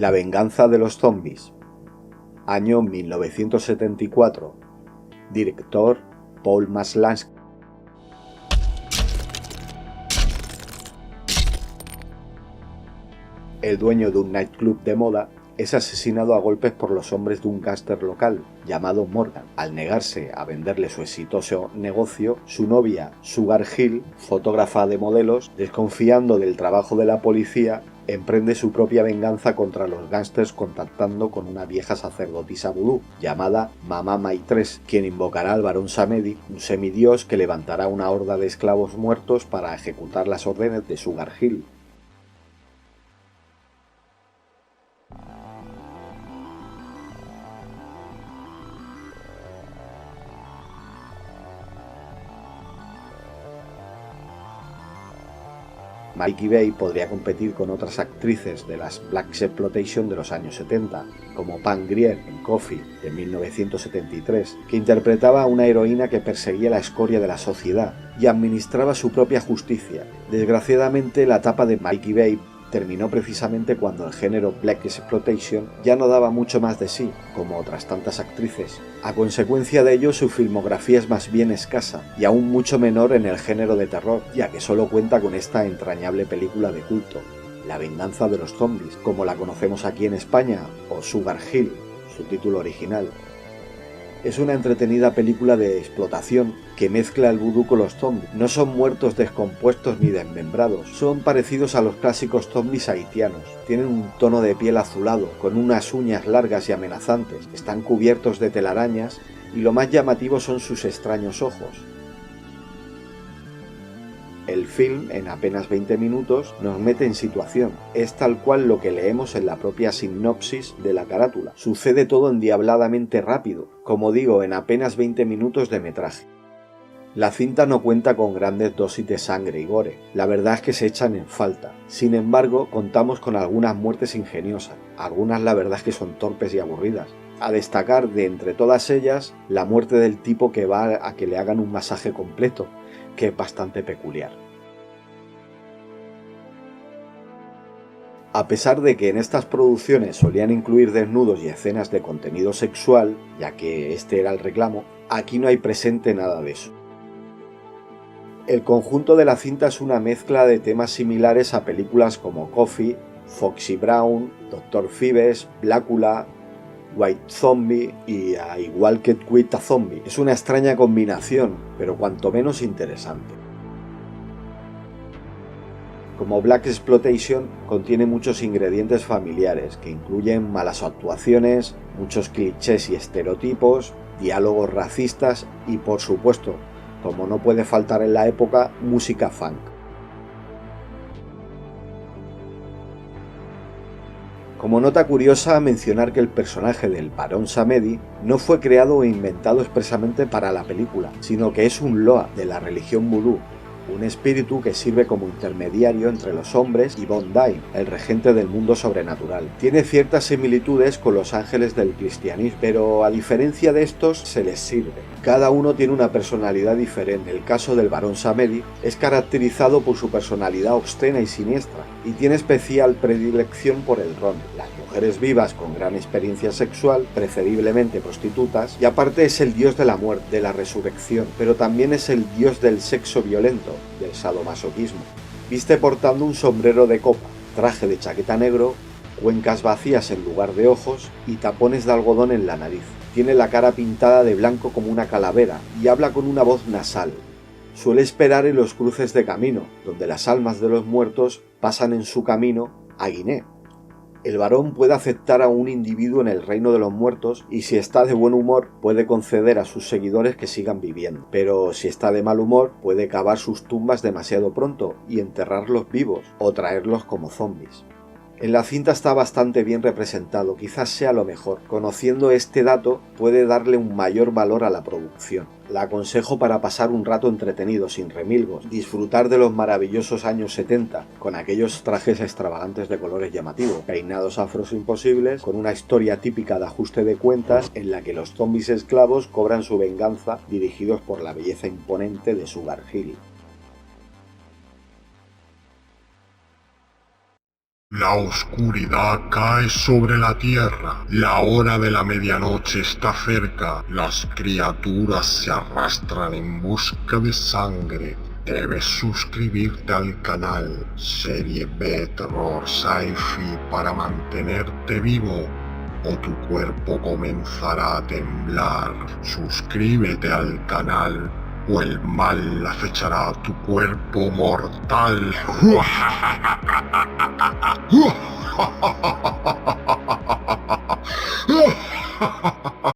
La venganza de los zombies. Año 1974. Director Paul Maslansky. El dueño de un nightclub de moda es asesinado a golpes por los hombres de un gángster local llamado Morgan. Al negarse a venderle su exitoso negocio, su novia, Sugar Hill, fotógrafa de modelos, desconfiando del trabajo de la policía, emprende su propia venganza contra los gángsters contactando con una vieja sacerdotisa vudú llamada Mamá Maitress, quien invocará al Barón Samedi, un semidios que levantará una horda de esclavos muertos para ejecutar las órdenes de Sugar Hill. Mickey Bay podría competir con otras actrices de las Blaxploitation de los años 70, como Pam Grier en Coffee de 1973, que interpretaba a una heroína que perseguía la escoria de la sociedad y administraba su propia justicia. Desgraciadamente, la etapa de Mickey Bay terminó precisamente cuando el género Blaxploitation ya no daba mucho más de sí, como otras tantas actrices. A consecuencia de ello, su filmografía es más bien escasa y aún mucho menor en el género de terror, ya que solo cuenta con esta entrañable película de culto, La venganza de los zombies, como la conocemos aquí en España, o Sugar Hill, su título original. Es una entretenida película de explotación que mezcla el vudú con los zombies. No son muertos descompuestos ni desmembrados, son parecidos a los clásicos zombies haitianos. Tienen un tono de piel azulado, con unas uñas largas y amenazantes, están cubiertos de telarañas y lo más llamativo son sus extraños ojos. El film, en apenas 20 minutos, nos mete en situación. Es tal cual lo que leemos en la propia sinopsis de la carátula. Sucede todo endiabladamente rápido, como digo, en apenas 20 minutos de metraje. La cinta no cuenta con grandes dosis de sangre y gore, la verdad es que se echan en falta. Sin embargo, contamos con algunas muertes ingeniosas, algunas la verdad es que son torpes y aburridas. A destacar de entre todas ellas, la muerte del tipo que va a que le hagan un masaje completo, que es bastante peculiar. A pesar de que en estas producciones solían incluir desnudos y escenas de contenido sexual, ya que este era el reclamo, aquí no hay presente nada de eso. El conjunto de la cinta es una mezcla de temas similares a películas como Coffee, Foxy Brown, Dr. Phoebes, Blácula, White Zombie y a igual que With a Zombie. Es una extraña combinación, pero cuanto menos interesante. Como Blaxploitation, contiene muchos ingredientes familiares, que incluyen malas actuaciones, muchos clichés y estereotipos, diálogos racistas y, por supuesto, como no puede faltar en la época, música funk. Como nota curiosa, mencionar que el personaje del Barón Samedi no fue creado o inventado expresamente para la película, sino que es un Loa de la religión vudú, un espíritu que sirve como intermediario entre los hombres y Bondi, el regente del mundo sobrenatural. Tiene ciertas similitudes con los ángeles del cristianismo, pero a diferencia de estos se les sirve. Cada uno tiene una personalidad diferente. El caso del Barón Samedi es caracterizado por su personalidad obscena y siniestra, y tiene especial predilección por el ron, las mujeres vivas con gran experiencia sexual, preferiblemente prostitutas, y aparte es el dios de la muerte, de la resurrección, pero también es el dios del sexo violento, del sadomasoquismo. Viste portando un sombrero de copa, traje de chaqueta negro, cuencas vacías en lugar de ojos y tapones de algodón en la nariz. Tiene la cara pintada de blanco como una calavera y habla con una voz nasal. Suele esperar en los cruces de camino, donde las almas de los muertos pasan en su camino a Guinea. El varón puede aceptar a un individuo en el reino de los muertos y si está de buen humor puede conceder a sus seguidores que sigan viviendo, pero si está de mal humor puede cavar sus tumbas demasiado pronto y enterrarlos vivos o traerlos como zombies. En la cinta está bastante bien representado, quizás sea lo mejor. Conociendo este dato puede darle un mayor valor a la producción. La aconsejo para pasar un rato entretenido, sin remilgos, disfrutar de los maravillosos años 70, con aquellos trajes extravagantes de colores llamativos, peinados afros imposibles, con una historia típica de ajuste de cuentas en la que los zombies esclavos cobran su venganza dirigidos por la belleza imponente de Sugar Hill. La oscuridad cae sobre la tierra. La hora de la medianoche está cerca. Las criaturas se arrastran en busca de sangre. Debes suscribirte al canal Serie B Terror Sci-Fi para mantenerte vivo, o tu cuerpo comenzará a temblar. Suscríbete al canal o el mal acechará tu cuerpo mortal.